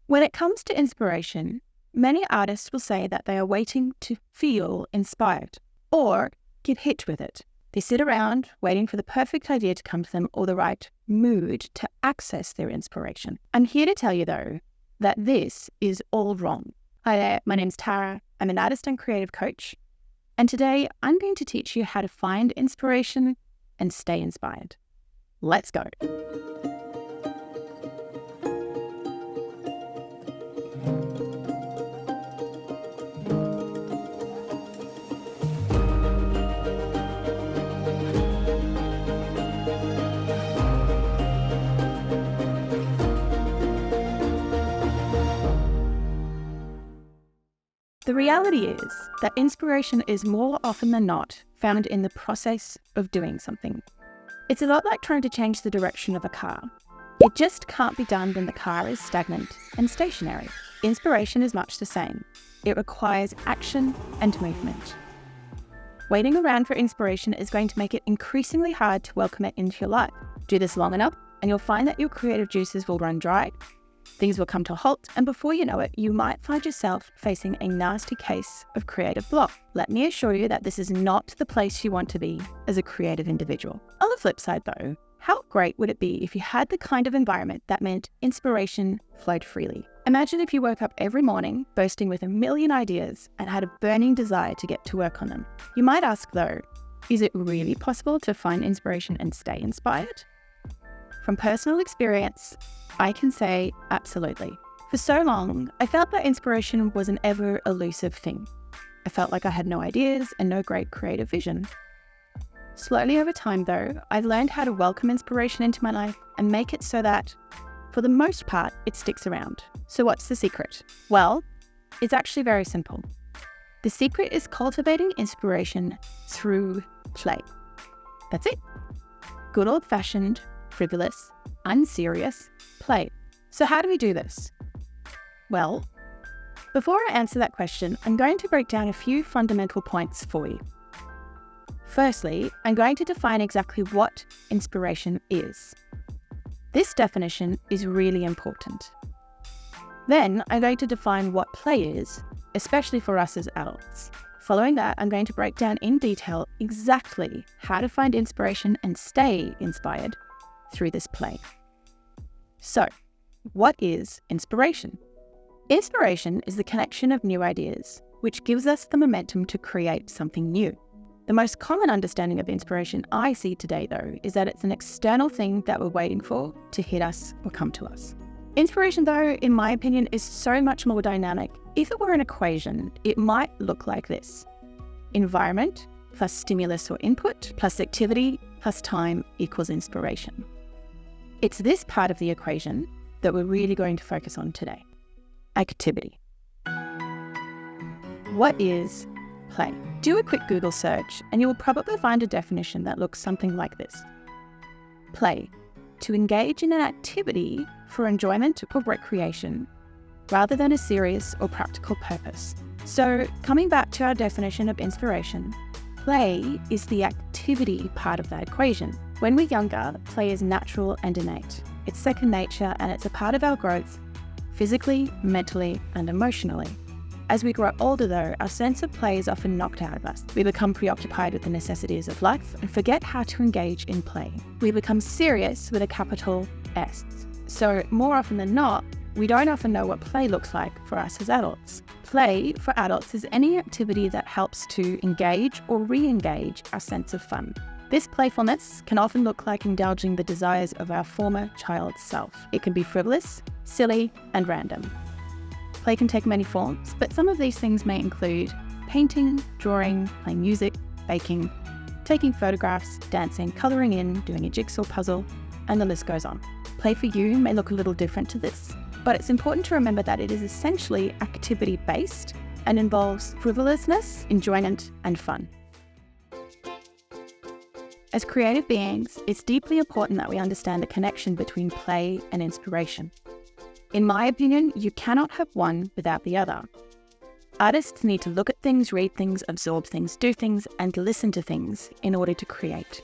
When it comes to inspiration, many artists will say that they are waiting to feel inspired or get hit with it. They sit around waiting for the perfect idea to come to them or the right mood to access their inspiration. I'm here to tell you, though, that this is all wrong. Hi there, my name's Tara. I'm an artist and creative coach. And today I'm going to teach you how to find inspiration and stay inspired. Let's go. The reality is that inspiration is more often than not found in the process of doing something. It's a lot like trying to change the direction of a car. It just can't be done when the car is stagnant and stationary. Inspiration is much the same. It requires action and movement. Waiting around for inspiration is going to make it increasingly hard to welcome it into your life. Do this long enough and you'll find that your creative juices will run dry. Things will come to a halt, and before you know it, you might find yourself facing a nasty case of creative block. Let me assure you that this is not the place you want to be as a creative individual. On the flip side though, how great would it be if you had the kind of environment that meant inspiration flowed freely? Imagine if you woke up every morning bursting with a million ideas and had a burning desire to get to work on them. You might ask though, is it really possible to find inspiration and stay inspired? From personal experience, I can say absolutely. For so long, I felt that inspiration was an ever elusive thing. I felt like I had no ideas and no great creative vision. Slowly over time though, I've learned how to welcome inspiration into my life and make it so that, for the most part, it sticks around. So what's the secret? Well, it's actually very simple. The secret is cultivating inspiration through play. That's it. Good old-fashioned, frivolous, unserious play. So how do we do this? Well, before I answer that question, I'm going to break down a few fundamental points for you. Firstly, I'm going to define exactly what inspiration is. This definition is really important. Then I'm going to define what play is, especially for us as adults. Following that, I'm going to break down in detail exactly how to find inspiration and stay inspired through this play. So, what is inspiration? Inspiration is the connection of new ideas, which gives us the momentum to create something new. The most common understanding of inspiration I see today, though, is that it's an external thing that we're waiting for to hit us or come to us. Inspiration, though, in my opinion, is so much more dynamic. If it were an equation, it might look like this: environment plus stimulus or input plus activity plus time equals inspiration. It's this part of the equation that we're really going to focus on today: activity. What is play? Do a quick Google search and you will probably find a definition that looks something like this. Play: to engage in an activity for enjoyment or recreation, rather than a serious or practical purpose. So, coming back to our definition of inspiration, play is the activity part of that equation. When we're younger, play is natural and innate. It's second nature and it's a part of our growth, physically, mentally, and emotionally. As we grow older though, our sense of play is often knocked out of us. We become preoccupied with the necessities of life and forget how to engage in play. We become serious with a capital S. So more often than not, we don't often know what play looks like for us as adults. Play for adults is any activity that helps to engage or re-engage our sense of fun. This playfulness can often look like indulging the desires of our former child self. It can be frivolous, silly, and random. Play can take many forms, but some of these things may include painting, drawing, playing music, baking, taking photographs, dancing, colouring in, doing a jigsaw puzzle, and the list goes on. Play for you may look a little different to this, but it's important to remember that it is essentially activity-based and involves frivolousness, enjoyment, and fun. As creative beings, it's deeply important that we understand the connection between play and inspiration. In my opinion, you cannot have one without the other. Artists need to look at things, read things, absorb things, do things, and listen to things in order to create.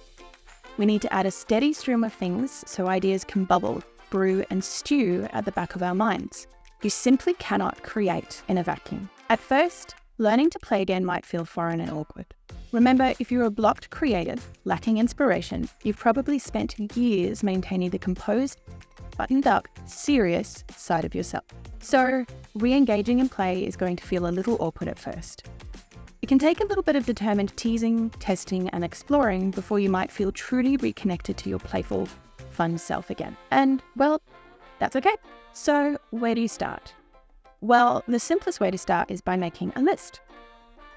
We need to add a steady stream of things so ideas can bubble, brew, and stew at the back of our minds. You simply cannot create in a vacuum. At first, learning to play again might feel foreign and awkward. Remember, if you're a blocked creative, lacking inspiration, you've probably spent years maintaining the composed, buttoned up, serious side of yourself. So, re-engaging in play is going to feel a little awkward at first. It can take a little bit of determined teasing, testing, and exploring before you might feel truly reconnected to your playful, fun self again. And, well, that's okay. So, where do you start? Well, the simplest way to start is by making a list.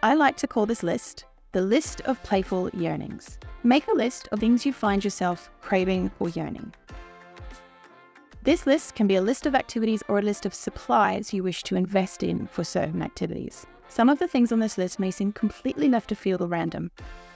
I like to call this list the list of playful yearnings. Make a list of things you find yourself craving or yearning. This list can be a list of activities or a list of supplies you wish to invest in for certain activities. Some of the things on this list may seem completely left of field or random,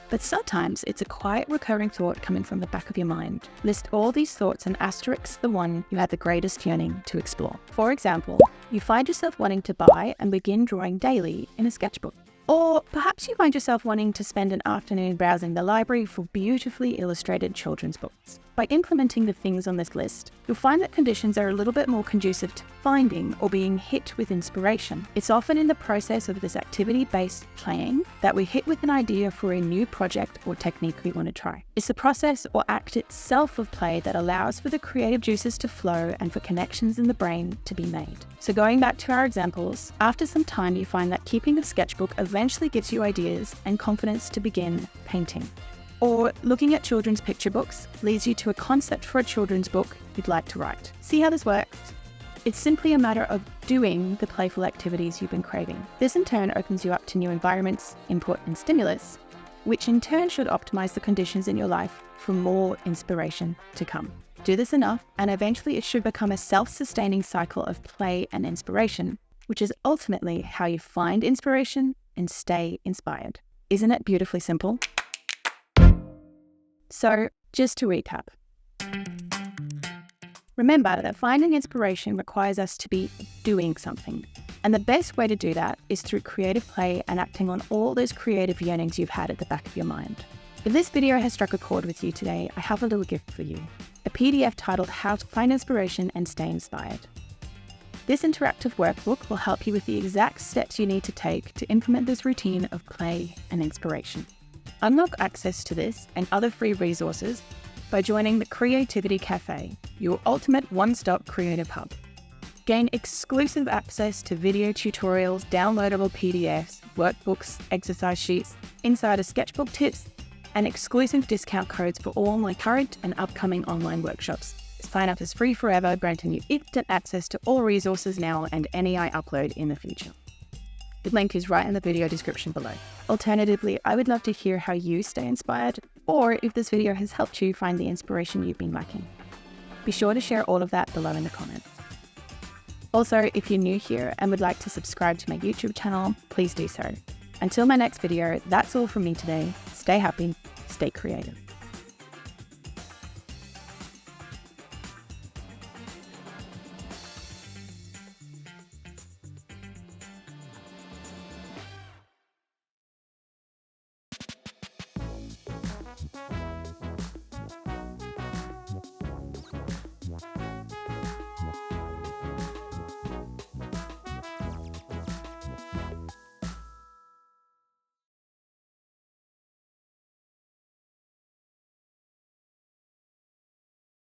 but sometimes it's a quiet recurring thought coming from the back of your mind. List all these thoughts and asterisk the one you had the greatest yearning to explore. For example, you find yourself wanting to buy and begin drawing daily in a sketchbook. Or perhaps you find yourself wanting to spend an afternoon browsing the library for beautifully illustrated children's books. By implementing the things on this list, you'll find that conditions are a little bit more conducive to finding or being hit with inspiration. It's often in the process of this activity-based playing that we hit with an idea for a new project or technique we want to try. It's the process or act itself of play that allows for the creative juices to flow and for connections in the brain to be made. So going back to our examples, after some time you find that keeping a sketchbook eventually gives you ideas and confidence to begin painting. Or looking at children's picture books leads you to a concept for a children's book you'd like to write. See how this works? It's simply a matter of doing the playful activities you've been craving. This in turn opens you up to new environments, input and stimulus, which in turn should optimize the conditions in your life for more inspiration to come. Do this enough, and eventually it should become a self-sustaining cycle of play and inspiration, which is ultimately how you find inspiration and stay inspired. Isn't it beautifully simple? So, just to recap. Remember that finding inspiration requires us to be doing something. And the best way to do that is through creative play and acting on all those creative yearnings you've had at the back of your mind. If this video has struck a chord with you today, I have a little gift for you. A PDF titled How to Find Inspiration and Stay Inspired. This interactive workbook will help you with the exact steps you need to take to implement this routine of play and inspiration. Unlock access to this and other free resources by joining the Creativity Cafe, your ultimate one-stop creative hub. Gain exclusive access to video tutorials, downloadable PDFs, workbooks, exercise sheets, insider sketchbook tips, and exclusive discount codes for all my current and upcoming online workshops. Sign up as free forever, granting you instant access to all resources now and any I upload in the future. The link is right in the video description below. Alternatively, I would love to hear how you stay inspired, or if this video has helped you find the inspiration you've been lacking. Be sure to share all of that below in the comments. Also, if you're new here and would like to subscribe to my YouTube channel, please do so. Until my next video, that's all from me today. Stay happy, stay creative.